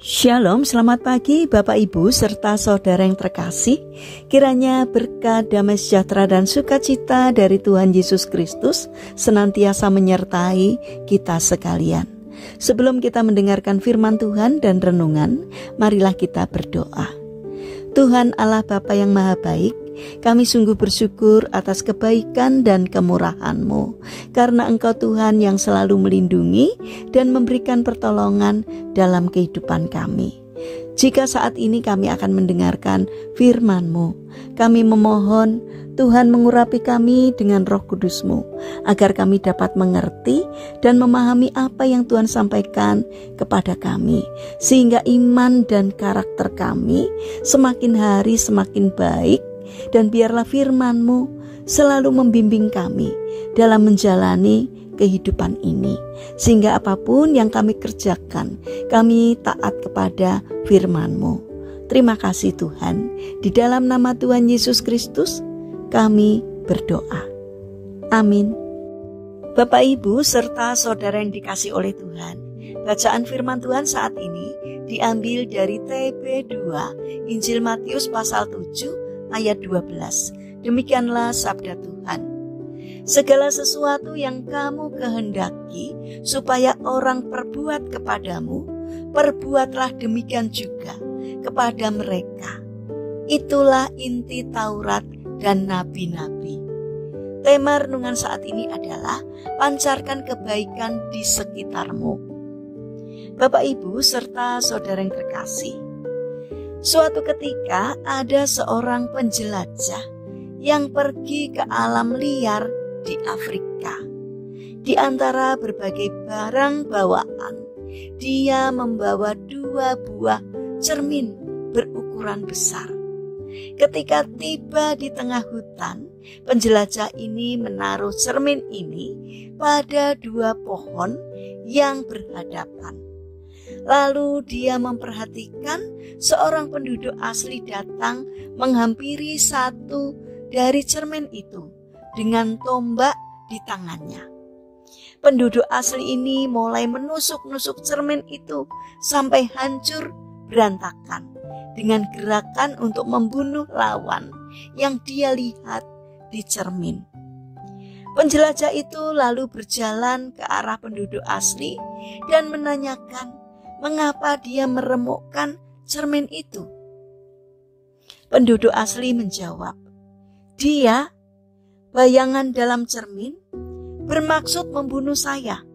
Shalom, selamat pagi Bapak Ibu serta saudara yang terkasih. Kiranya berkat, damai sejahtera dan sukacita dari Tuhan Yesus Kristus senantiasa menyertai kita sekalian. Sebelum kita mendengarkan firman Tuhan dan renungan, marilah kita berdoa. Tuhan Allah Bapa yang Maha Baik, kami sungguh bersyukur atas kebaikan dan kemurahan-Mu, karena Engkau Tuhan yang selalu melindungi dan memberikan pertolongan dalam kehidupan kami. Jika saat ini kami akan mendengarkan firman-Mu, kami memohon Tuhan mengurapi kami dengan Roh Kudus-Mu, agar kami dapat mengerti dan memahami apa yang Tuhan sampaikan kepada kami, sehingga iman dan karakter kami semakin hari semakin baik. Dan biarlah firman-Mu selalu membimbing kami dalam menjalani kehidupan ini, sehingga apapun yang kami kerjakan, kami taat kepada firman-Mu. Terima kasih Tuhan. Di dalam nama Tuhan Yesus Kristus kami berdoa. Amin. Bapak Ibu serta saudara yang dikasih oleh Tuhan, bacaan firman Tuhan saat ini diambil dari TB 2 Injil Matius pasal 7 ayat 12. Demikianlah sabda Tuhan. Segala sesuatu yang kamu kehendaki supaya orang perbuat kepadamu, perbuatlah demikian juga kepada mereka. Itulah inti Taurat dan nabi-nabi. Tema renungan saat ini adalah pancarkan kebaikan di sekitarmu. Bapak Ibu serta saudara yang terkasih, suatu ketika ada seorang penjelajah yang pergi ke alam liar di Afrika. Di antara berbagai barang bawaan, dia membawa 2 buah cermin berukuran besar. Ketika tiba di tengah hutan, penjelajah ini menaruh cermin ini pada 2 pohon yang berhadapan. Lalu dia memperhatikan seorang penduduk asli datang menghampiri satu dari cermin itu dengan tombak di tangannya. Penduduk asli ini mulai menusuk-nusuk cermin itu sampai hancur berantakan dengan gerakan untuk membunuh lawan yang dia lihat di cermin. Penjelajah itu lalu berjalan ke arah penduduk asli dan menanyakan mengapa dia meremukkan cermin itu. Penduduk asli menjawab, "Dia, bayangan dalam cermin, bermaksud membunuh saya.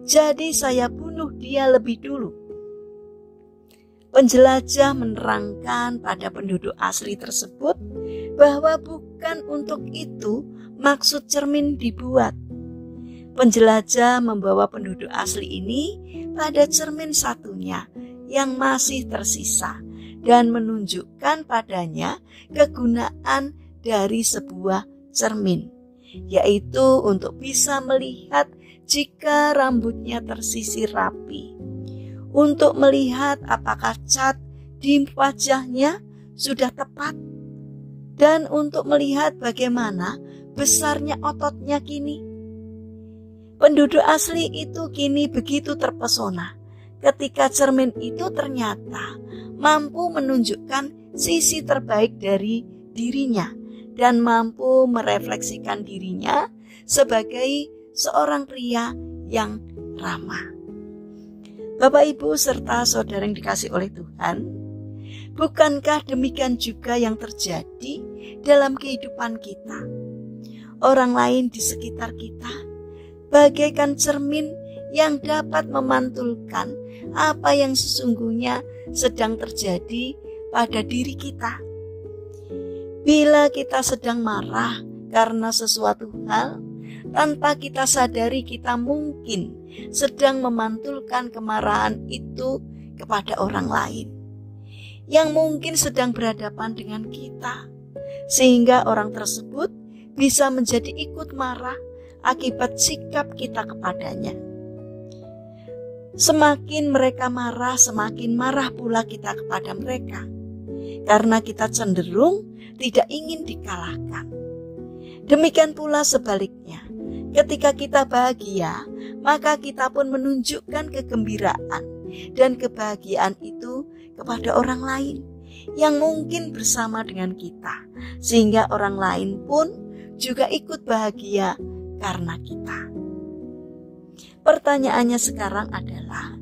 Jadi saya bunuh dia lebih dulu." Penjelajah menerangkan pada penduduk asli tersebut bahwa bukan untuk itu maksud cermin dibuat. Penjelajah membawa penduduk asli ini pada cermin satunya yang masih tersisa dan menunjukkan padanya kegunaan dari sebuah cermin, yaitu untuk bisa melihat jika rambutnya tersisir rapi, untuk melihat apakah cat di wajahnya sudah tepat, dan untuk melihat bagaimana besarnya ototnya kini. Penduduk asli itu kini begitu terpesona ketika cermin itu ternyata mampu menunjukkan sisi terbaik dari dirinya dan mampu merefleksikan dirinya sebagai seorang pria yang ramah. Bapak Ibu serta saudara yang dikasih oleh Tuhan, bukankah demikian juga yang terjadi dalam kehidupan kita? Orang lain di sekitar kita bagaikan cermin yang dapat memantulkan apa yang sesungguhnya sedang terjadi pada diri kita. Bila kita sedang marah karena sesuatu hal, tanpa kita sadari kita mungkin sedang memantulkan kemarahan itu kepada orang lain yang mungkin sedang berhadapan dengan kita, sehingga orang tersebut bisa menjadi ikut marah akibat sikap kita kepadanya. Semakin mereka marah, semakin marah pula kita kepada mereka, karena kita cenderung tidak ingin dikalahkan. Demikian pula sebaliknya, ketika kita bahagia, maka kita pun menunjukkan kegembiraan dan kebahagiaan itu kepada orang lain yang mungkin bersama dengan kita, sehingga orang lain pun juga ikut bahagia karena kita. Pertanyaannya sekarang adalah,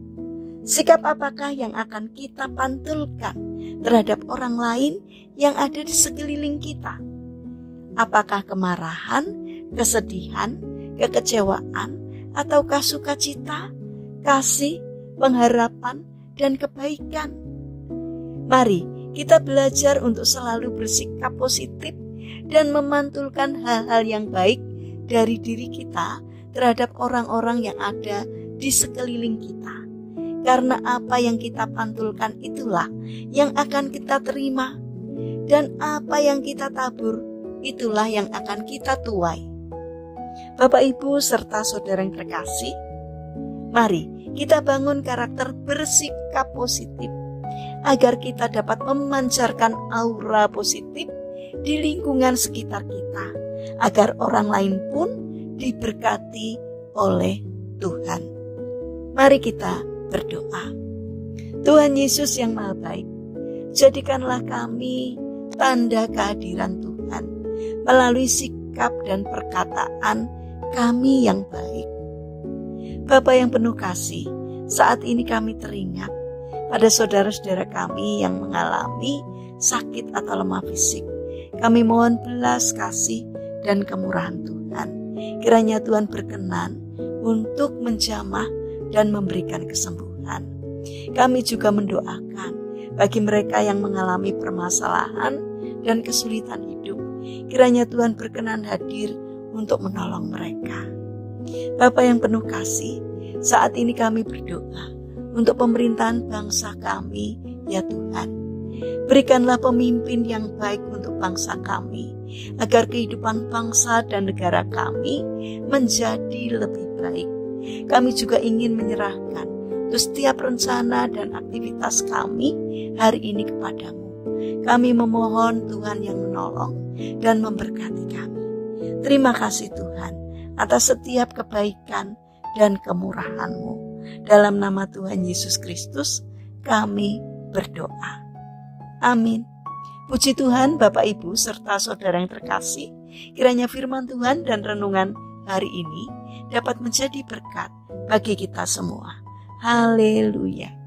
sikap apakah yang akan kita pantulkan terhadap orang lain yang ada di sekeliling kita? Apakah kemarahan, kesedihan, kekecewaan, ataukah sukacita, kasih, pengharapan, dan kebaikan? Mari kita belajar untuk selalu bersikap positif dan memantulkan hal-hal yang baik dari diri kita terhadap orang-orang yang ada di sekeliling kita. Karena apa yang kita pantulkan itulah yang akan kita terima, dan apa yang kita tabur itulah yang akan kita tuai. Bapak, Ibu, serta saudara yang terkasih, mari kita bangun karakter bersikap positif agar kita dapat memancarkan aura positif di lingkungan sekitar kita, agar orang lain pun diberkati oleh Tuhan. Mari kita berdoa. Tuhan Yesus yang Maha Baik, jadikanlah kami tanda kehadiran Tuhan melalui sikap dan perkataan kami yang baik. Bapa yang penuh kasih, saat ini kami teringat pada saudara-saudara kami yang mengalami sakit atau lemah fisik. Kami mohon belas kasih dan kemurahan Tuhan. Kiranya Tuhan berkenan untuk menjamah dan memberikan kesembuhan. Kami juga mendoakan bagi mereka yang mengalami permasalahan dan kesulitan hidup. Kiranya Tuhan berkenan hadir untuk menolong mereka. Bapa yang penuh kasih, saat ini kami berdoa untuk pemerintahan bangsa kami, ya Tuhan. Berikanlah pemimpin yang baik untuk bangsa kami, agar kehidupan bangsa dan negara kami menjadi lebih baik. Kami juga ingin menyerahkan untuk setiap rencana dan aktivitas kami hari ini kepadamu. Kami memohon Tuhan yang menolong dan memberkati kami. Terima kasih Tuhan atas setiap kebaikan dan kemurahan-Mu. Dalam nama Tuhan Yesus Kristus kami berdoa. Amin. Puji Tuhan, Bapak, Ibu, serta saudara yang terkasih. Kiranya firman Tuhan dan renungan hari ini dapat menjadi berkat bagi kita semua. Haleluya.